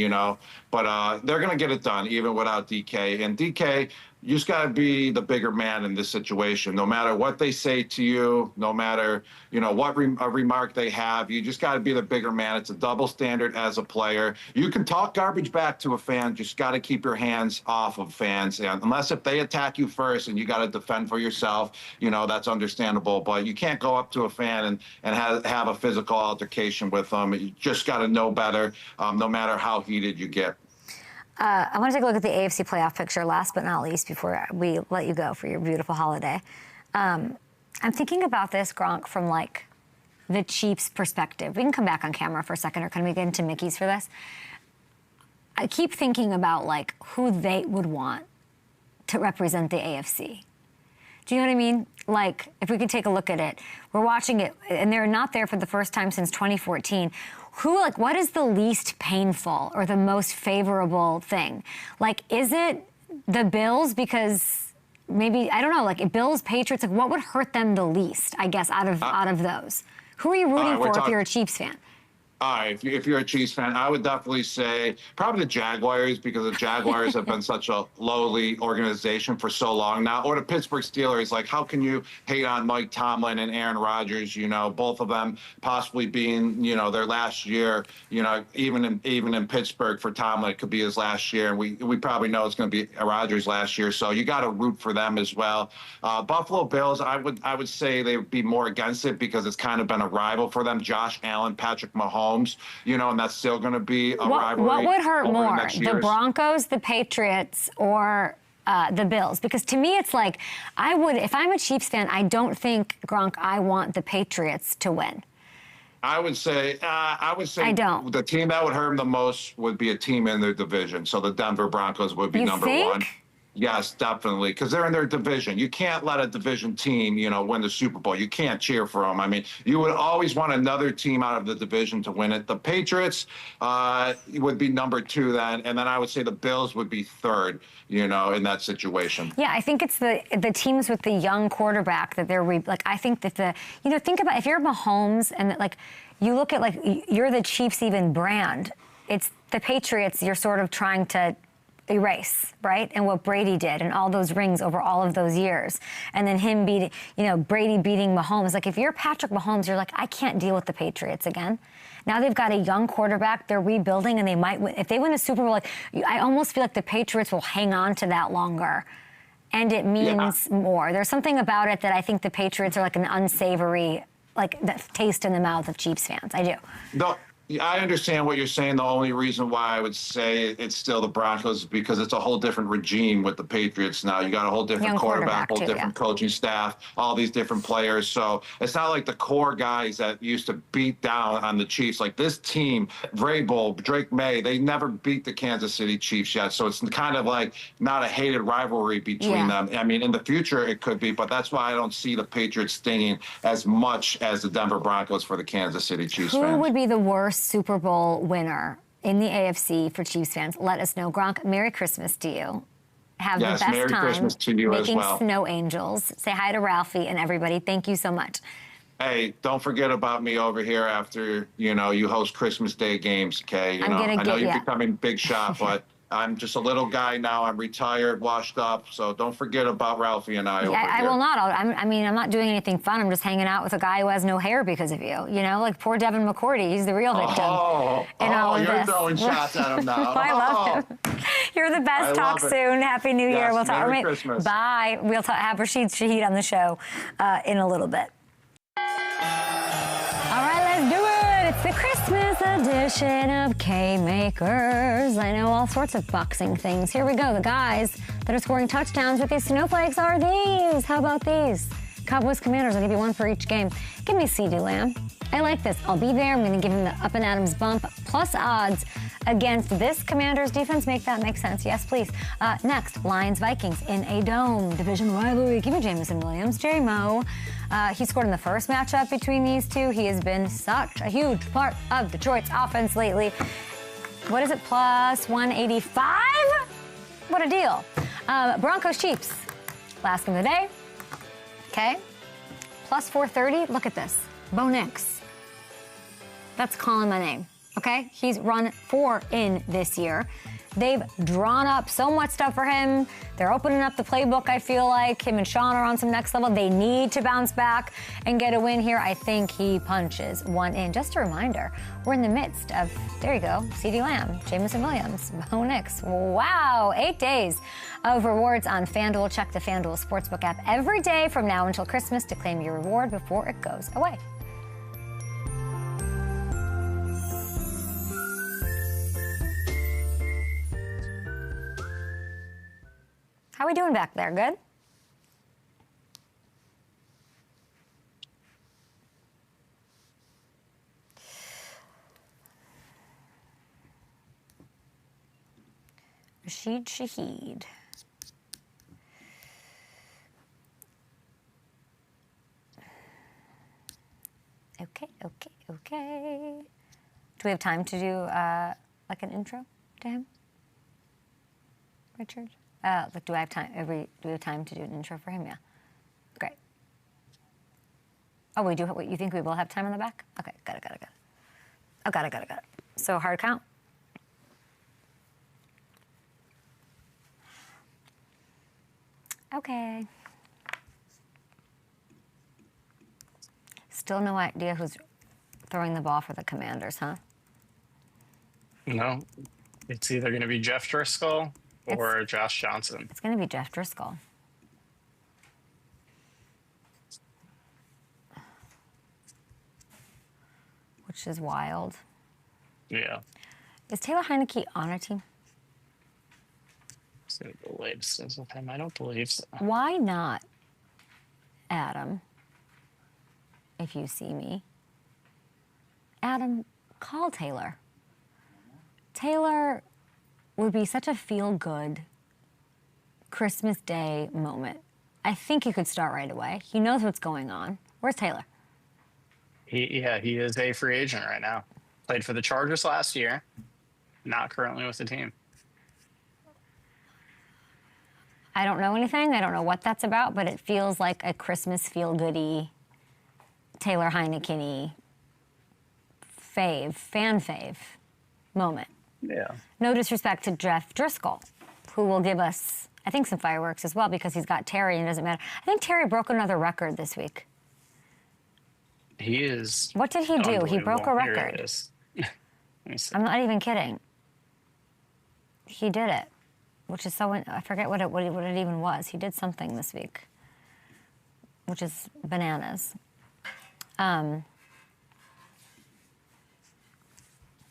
but they're going to get it done even without DK. And DK, you just got to be the bigger man in this situation. No matter what they say to you, no matter, what remark they have, you just got to be the bigger man. It's a double standard as a player. You can talk garbage back to a fan, just got to keep your hands off of fans. And unless if they attack you first and you got to defend for yourself, that's understandable. But you can't go up to a fan and have a physical altercation with them. You just got to know better, no matter how heated you get. I want to take a look at the AFC playoff picture last but not least before we let you go for your beautiful holiday. I'm thinking about this, Gronk, from like the Chiefs' perspective. We can come back on camera for a second, or can we get into Mickey's for this? I keep thinking about like who they would want to represent the AFC. Do you know what I mean? Like, if we could take a look at it, we're watching it, and they're not there for the first time since 2014. What is the least painful or the most favorable thing? Like, is it the Bills? Because maybe, I don't know, like Bills, Patriots, like what would hurt them the least, I guess, out of those? Who are you rooting for if you're a Chiefs fan? All right, if you're a Chiefs fan, I would definitely say probably the Jaguars, because the Jaguars have been such a lowly organization for so long now. Or the Pittsburgh Steelers. Like, how can you hate on Mike Tomlin and Aaron Rodgers? Both of them possibly being, their last year. Even in Pittsburgh for Tomlin, it could be his last year, and we probably know it's going to be Rodgers' last year. So you got to root for them as well. Buffalo Bills, I would say they would be more against it because it's kind of been a rival for them. Josh Allen, Patrick Mahomes. And that's still going to be a rivalry. What would hurt more, the Broncos, the Patriots, or the Bills? Because to me, it's like if I'm a Chiefs fan, I don't think, Gronk, I want the Patriots to win. I would say I don't. The team that would hurt them the most would be a team in their division. So the Denver Broncos would be number one. Yes, definitely, because they're in their division. You can't let a division team, win the Super Bowl. You can't cheer for them. I mean, you would always want another team out of the division to win it. The Patriots would be number 2 then, and then I would say the Bills would be third, in that situation. Yeah, I think it's the teams with the young quarterback that they're I think that think about if you're Mahomes and you look at you're the Chiefs even brand. It's the Patriots you're sort of trying to erase, right? And what Brady did and all those rings over all of those years. And then him Brady beating Mahomes. Like, if you're Patrick Mahomes, you're like, I can't deal with the Patriots again. Now they've got a young quarterback. They're rebuilding, and they might win. If they win a Super Bowl, I almost feel like the Patriots will hang on to that longer. And it means more. There's something about it that I think the Patriots are like an unsavory, that taste in the mouth of Chiefs fans. I do. No. I understand what you're saying. The only reason why I would say it's still the Broncos is because it's a whole different regime with the Patriots now. You got a whole different quarterback, whole different coaching staff, all these different players. So it's not like the core guys that used to beat down on the Chiefs. Like this team, Vrabel, Drake May, they never beat the Kansas City Chiefs yet. So it's kind of like not a hated rivalry between them. I mean, in the future it could be, but that's why I don't see the Patriots stinging as much as the Denver Broncos for the Kansas City Chiefs fans. Who would be the worst Super Bowl winner in the AFC for Chiefs fans? Let us know. Gronk, Merry Christmas to you. Have the best Merry time Christmas to you making as well. snow angels. Say hi to Ralphie and everybody. Thank you so much. Hey, don't forget about me over here after, you know, you host Christmas Day games, okay? You know, I know you're becoming big shot, but I'm just a little guy now. I'm retired, washed up, so don't forget about Ralphie and I over here. I will not. I mean, I'm not doing anything fun. I'm just hanging out with a guy who has no hair because of you. You know, like poor Devin McCourty. He's the real victim in all of you're this. throwing shots at him now. I love him. You're the best. Talk soon. Happy New Year. We'll talk. Merry Christmas. Bye. We'll have Rashid Shaheed on the show in a little bit. All right, let's do it. It's the Christmas edition of K-Makers. I know all sorts of boxing things. Here we go. The guys that are scoring touchdowns with these snowflakes are these. How about these? Cowboys Commanders. I'll give you one for each game. Give me CeeDee Lamb. I like this. I'll be there. I'm going to give him the up and Adams bump plus odds against this Commanders defense. Make that make sense. Yes, please. Next, Lions-Vikings in a dome. Division rivalry. Give me Jameson Williams. J-Mo. He scored in the first matchup between these two. He has been such a huge part of Detroit's offense lately. What is it? Plus 185? What a deal. Broncos-Chiefs. Last game of the day. Okay. Plus 430. Look at this. Bo Nix. That's calling my name. Okay? He's run 4 in this year. They've drawn up so much stuff for him. They're opening up the playbook, I feel like. Him and Sean are on some next level. They need to bounce back and get a win here. I think he punches one in. Just a reminder, we're in the midst of, there you go, CeeDee Lamb, Jameson Williams, Bo Nix. Wow, 8 days of rewards on FanDuel. Check the FanDuel Sportsbook app every day from now until Christmas to claim your reward before it goes away. How are we doing back there? Good? Rashid Shaheed. Okay. Do we have time to do like an intro to him? Richard? Like, do I have time? Do we have time to do an intro for him? Yeah. Great. Oh, we do. You think we will have time on the back? Okay, got it. Oh, got it. So hard count. Okay. Still no idea who's throwing the ball for the Commanders, huh? No. It's either going to be Jeff Driscoll or Josh Johnson. It's going to be Jeff Driscoll. Which is wild. Yeah. Is Taylor Heineke on our team? So the latest is with him. I don't believe so. Why not, Adam, if you see me? Adam, call Taylor. Taylor would be such a feel-good Christmas Day moment. I think he could start right away. He knows what's going on. Where's Taylor? He is a free agent right now. Played for the Chargers last year. Not currently with the team. I don't know anything. I don't know what that's about, but it feels like a Christmas feel-goody, Taylor Heineke-y fan fave moment. Yeah. No disrespect to Jeff Driscoll, who will give us, I think, some fireworks as well because he's got Terry and it doesn't matter. I think Terry broke another record this week. He is. What did he do? He broke a record. Here it is. Let me see. I'm not even kidding. He did it, which is so, I forget what it even was. He did something this week, which is bananas.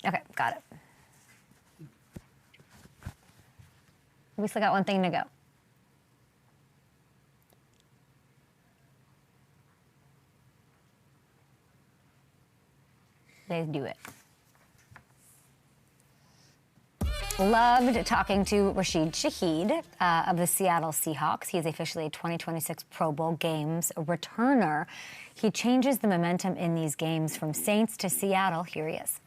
Okay, got it. We still got one thing to go. They do it. Loved talking to Rashid Shaheed of the Seattle Seahawks. He is officially a 2026 Pro Bowl games returner. He changes the momentum in these games from Saints to Seattle. Here he is.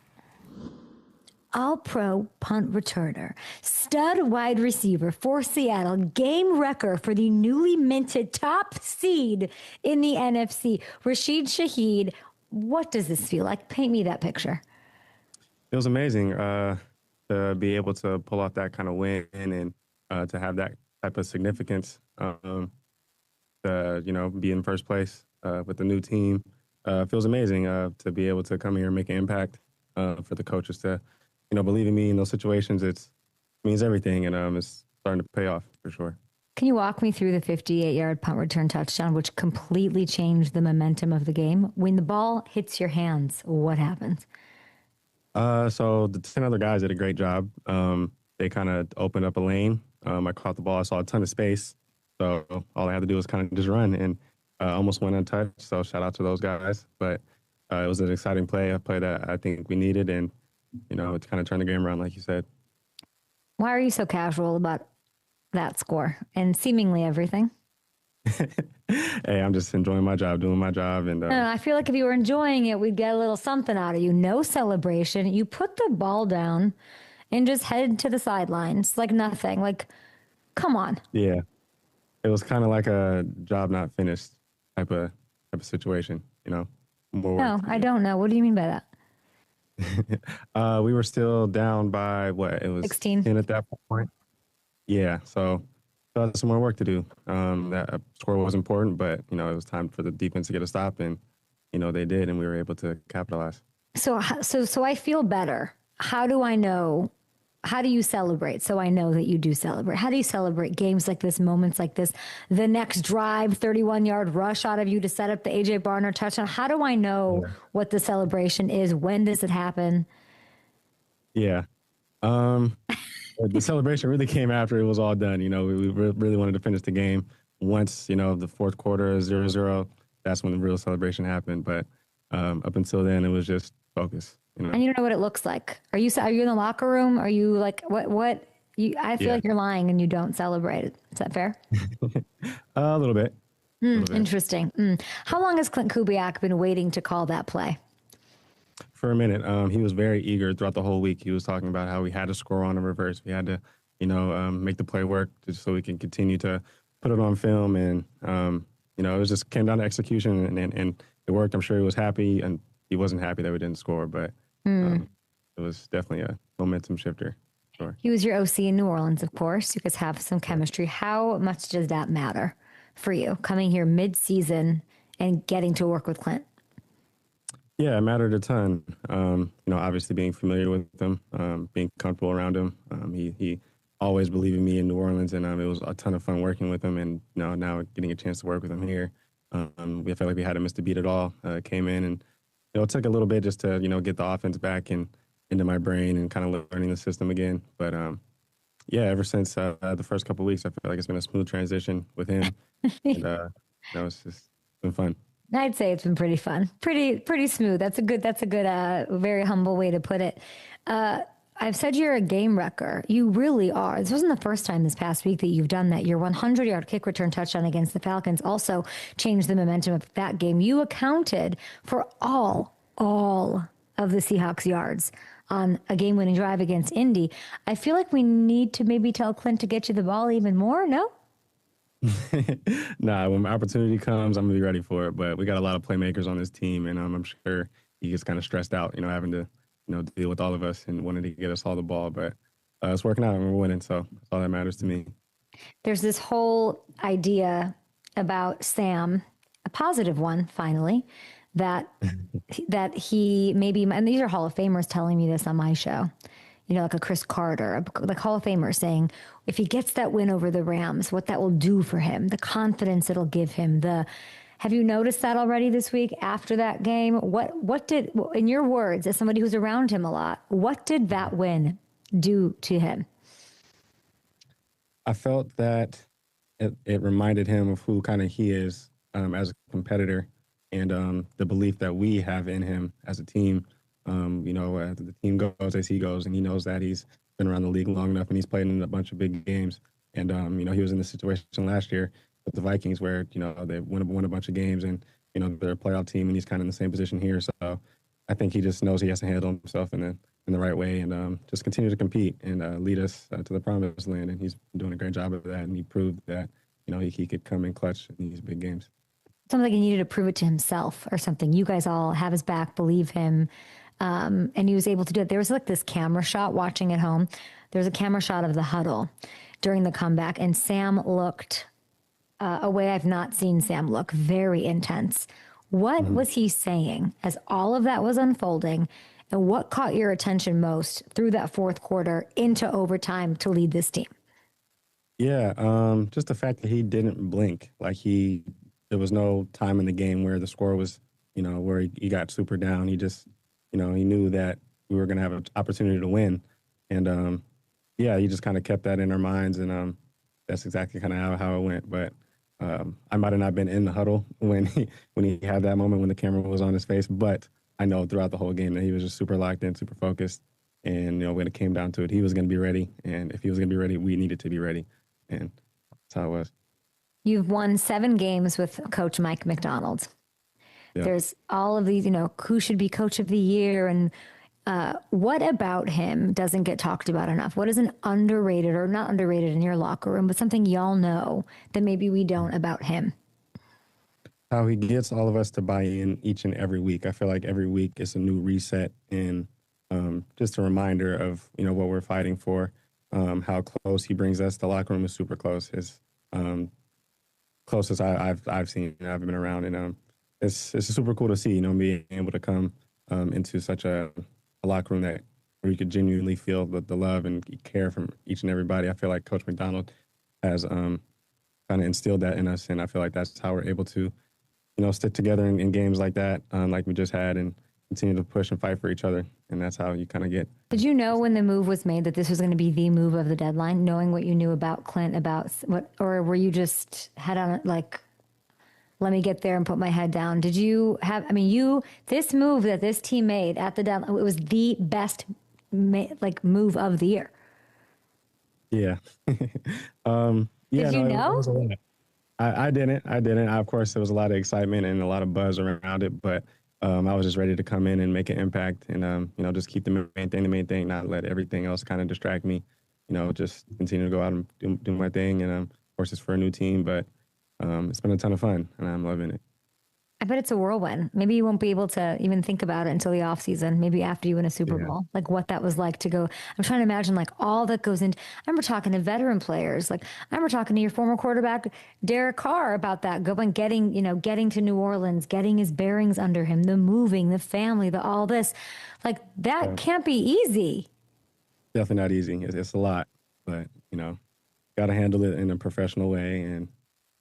All-Pro punt returner, stud wide receiver for Seattle, game wrecker for the newly minted top seed in the NFC, Rashid Shaheed. What does this feel like? Paint me that picture. It was amazing to be able to pull off that kind of win and to have that type of significance. To be in first place with the new team. Feels amazing to be able to come here and make an impact for the coaches to, believe in me in those situations. It means everything, and it's starting to pay off for sure. Can you walk me through the 58-yard punt return touchdown, which completely changed the momentum of the game? When the ball hits your hands, what happens? So the 10 other guys did a great job. They kind of opened up a lane. I caught the ball. I saw a ton of space. So all I had to do was kind of just run, and almost went untouched. So shout out to those guys. But it was an exciting play, a play that I think we needed, and, it kind of turned the game around, like you said. Why are you so casual about that score and seemingly everything? Hey, I'm just enjoying my job, doing my job. And I feel like if you were enjoying it, we'd get a little something out of you. No celebration. You put the ball down and just head to the sidelines like nothing. Like, come on. Yeah. It was kind of like a job not finished type of situation, No, I don't know. What do you mean by that? We were still down by what? It was 16 at that point. Yeah. So had some more work to do. That score was important, but, it was time for the defense to get a stop, and, they did, and we were able to capitalize. So I feel better. How do I know? How do you celebrate? So I know that you do celebrate. How do you celebrate games like this, moments like this? The next drive, 31-yard rush out of you to set up the A.J. Barner touchdown. How do I know what the celebration is? When does it happen? Yeah. The celebration really came after it was all done. We really wanted to finish the game. Once, the fourth quarter, 0-0, that's when the real celebration happened. But up until then, it was just focus. And you don't know what it looks like. Are you in the locker room? Are you like, what? I feel like you're lying and you don't celebrate it. Is that fair? A little bit. Interesting. How long has Clint Kubiak been waiting to call that play? For a minute. He was very eager throughout the whole week. He was talking about how we had to score on a reverse. We had to, make the play work just so we can continue to put it on film. And, it was just came down to execution, and it worked. I'm sure he was happy, and he wasn't happy that we didn't score, but it was definitely a momentum shifter. Sure. He was your OC in New Orleans, of course. You guys have some chemistry. How much does that matter for you, coming here mid-season and getting to work with Clint? Yeah, it mattered a ton. Obviously being familiar with him, being comfortable around him. He always believed in me in New Orleans, and it was a ton of fun working with him. And now getting a chance to work with him here, we felt like we hadn't missed a beat at all. Came in, and it took a little bit just to get the offense back and into my brain and kind of learning the system again. But ever since the first couple of weeks, I feel like it's been a smooth transition with him. And it's just been fun. I'd say it's been pretty fun, pretty smooth. That's a good, very humble way to put it. I've said you're a game wrecker. You really are. This wasn't the first time this past week that you've done that. Your 100-yard kick return touchdown against the Falcons also changed the momentum of that game. You accounted for all of the Seahawks yards on a game-winning drive against Indy. I feel like we need to maybe tell Clint to get you the ball even more. No? Nah, when my opportunity comes, I'm gonna be ready for it. But we got a lot of playmakers on this team, and I'm sure he gets kind of stressed out, having to, deal with all of us and wanting to get us all the ball. But it's working out, and we're winning, so that's all that matters to me. There's this whole idea about Sam, a positive one, finally, that he maybe, and these are Hall of Famers telling me this on my show. Like a Chris Carter, like Hall of Famer saying, if he gets that win over the Rams, what that will do for him, the confidence it'll give him, the Have you noticed that already this week after that game? What did, in your words, as somebody who's around him a lot, what did that win do to him? I felt that it reminded him of who kind of he is as a competitor, and the belief that we have in him as a team. The team goes as he goes, and he knows that he's been around the league long enough, and he's played in a bunch of big games. And he was in the situation last year with the Vikings where they won a bunch of games, and they're a playoff team, and he's kind of in the same position here. So I think he just knows he has to handle himself in the right way, and just continue to compete and lead us to the promised land. And he's doing a great job of that, and he proved that he could come in clutch in these big games. Sounds like he needed to prove it to himself or something. You guys all have his back, believe him, and he was able to do it. There was like this camera shot watching at home. There was a camera shot of the huddle during the comeback, and Sam looked a way I've not seen Sam look, very intense. What was he saying as all of that was unfolding, and what caught your attention most through that fourth quarter into overtime to lead this team? Yeah, just the fact that he didn't blink. Like there was no time in the game where the score was, where he got super down. He just, he knew that we were going to have an opportunity to win. And, he just kind of kept that in our minds. And that's exactly kind of how it went. But I might have not been in the huddle when he had that moment when the camera was on his face. But I know throughout the whole game that he was just super locked in, super focused. And, when it came down to it, he was going to be ready. And if he was going to be ready, we needed to be ready. And that's how it was. You've won 7 games with Coach Mike McDonald. Yep. There's all of these, who should be Coach of the Year, and what about him doesn't get talked about enough? What is an underrated, or not underrated in your locker room, but something y'all know that maybe we don't about him? How he gets all of us to buy in each and every week. I feel like every week is a new reset, and just a reminder of, what we're fighting for, how close he brings us. The locker room is super close. His closest I've seen. I've been around, and it's super cool to see. Being able to come into such a locker room where you could genuinely feel the love and care from each and everybody. I feel like Coach McDonald has kind of instilled that in us, and I feel like that's how we're able to, stick together in games like that, like we just had, and continue to push and fight for each other. And that's how you kind of get. Did you know when the move was made that this was going to be the move of the deadline, knowing what you knew about Clint, about what, or were you just head on like, let me get there and put my head down? Did you have, this move that this team made at the deadline, it was the best move of the year. Yeah. Did you know? I didn't. Of course, there was a lot of excitement and a lot of buzz around it, but I was just ready to come in and make an impact, and just keep the main thing, not let everything else kind of distract me. Just continue to go out and do my thing, and of course it's for a new team, but it's been a ton of fun, and I'm loving it. I bet it's a whirlwind. Maybe you won't be able to even think about it until the off season, maybe after you win a Super Bowl, like what that was like to go. I'm trying to imagine like all that goes into. I remember talking to veteran players. Like I remember talking to your former quarterback, Derek Carr, about that, getting to New Orleans, getting his bearings under him, the moving, the family, all this. Like that can't be easy. Definitely not easy. It's a lot, but, got to handle it in a professional way, and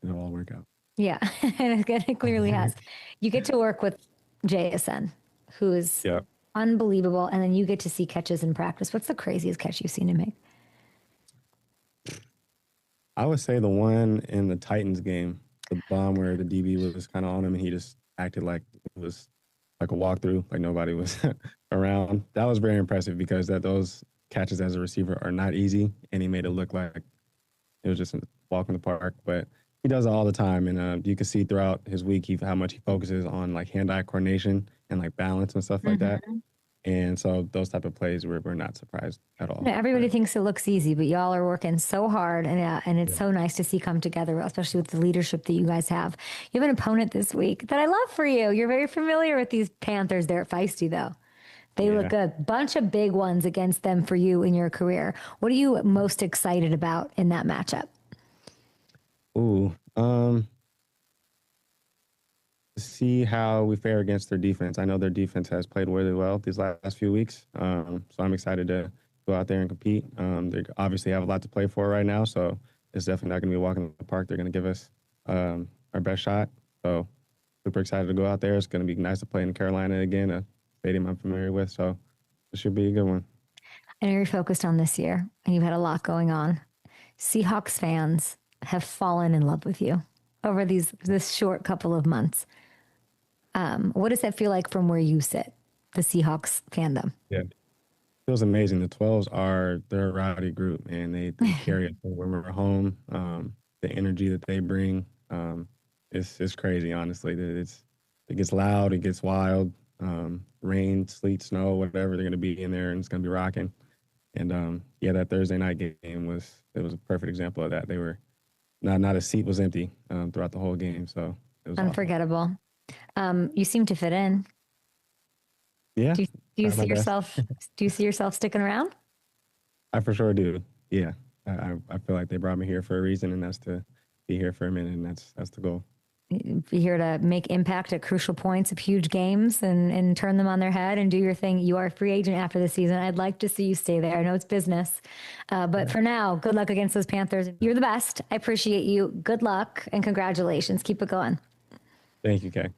it'll all work out. Yeah, it clearly has. You get to work with JSN, who is unbelievable, and then you get to see catches in practice. What's the craziest catch you've seen him make? I would say the one in the Titans game, the bomb where the DB was kind of on him, and he just acted like it was like a walkthrough, like nobody was around. That was very impressive because those catches as a receiver are not easy, and he made it look like it was just a walk in the park, but he does it all the time, and you can see throughout his week how much he focuses on like hand-eye coordination and like balance and stuff like that. And so those type of plays, we're not surprised at all. Everybody thinks it looks easy, but y'all are working so hard, and it's so nice to see come together, especially with the leadership that you guys have. You have an opponent this week that I love for you. You're very familiar with these Panthers. They're feisty, though. They look good. Bunch of big ones against them for you in your career. What are you most excited about in that matchup? See how we fare against their defense. I know their defense has played really well these last few weeks, so I'm excited to go out there and compete. They obviously have a lot to play for right now, so it's definitely not going to be a walk in the park. They're going to give us our best shot. So super excited to go out there. It's going to be nice to play in Carolina again, a stadium I'm familiar with. So it should be a good one. I know you're focused on this year, and you've had a lot going on. Seahawks fans have fallen in love with you over this short couple of months. What does that feel like from where you sit, the Seahawks fandom? Yeah, it feels amazing. The 12s they're a rowdy group, and they carry it when we're home. The energy that they bring, it's crazy, honestly. It gets loud, it gets wild. Rain, sleet, snow, whatever, they're going to be in there, and it's going to be rocking. And that Thursday night game was a perfect example of that. They were not a seat was empty throughout the whole game, so it was unforgettable. Awesome. You seem to fit in. Yeah. Do you see yourself? Do you see yourself sticking around? I for sure do. Yeah. I feel like they brought me here for a reason, and that's to be here for a minute, and that's the goal. Be here to make impact at crucial points of huge games and turn them on their head and do your thing. You are a free agent after the season. I'd like to see you stay there. I know it's business. But for now, good luck against those Panthers. You're the best. I appreciate you. Good luck and congratulations. Keep it going. Thank you, Kay.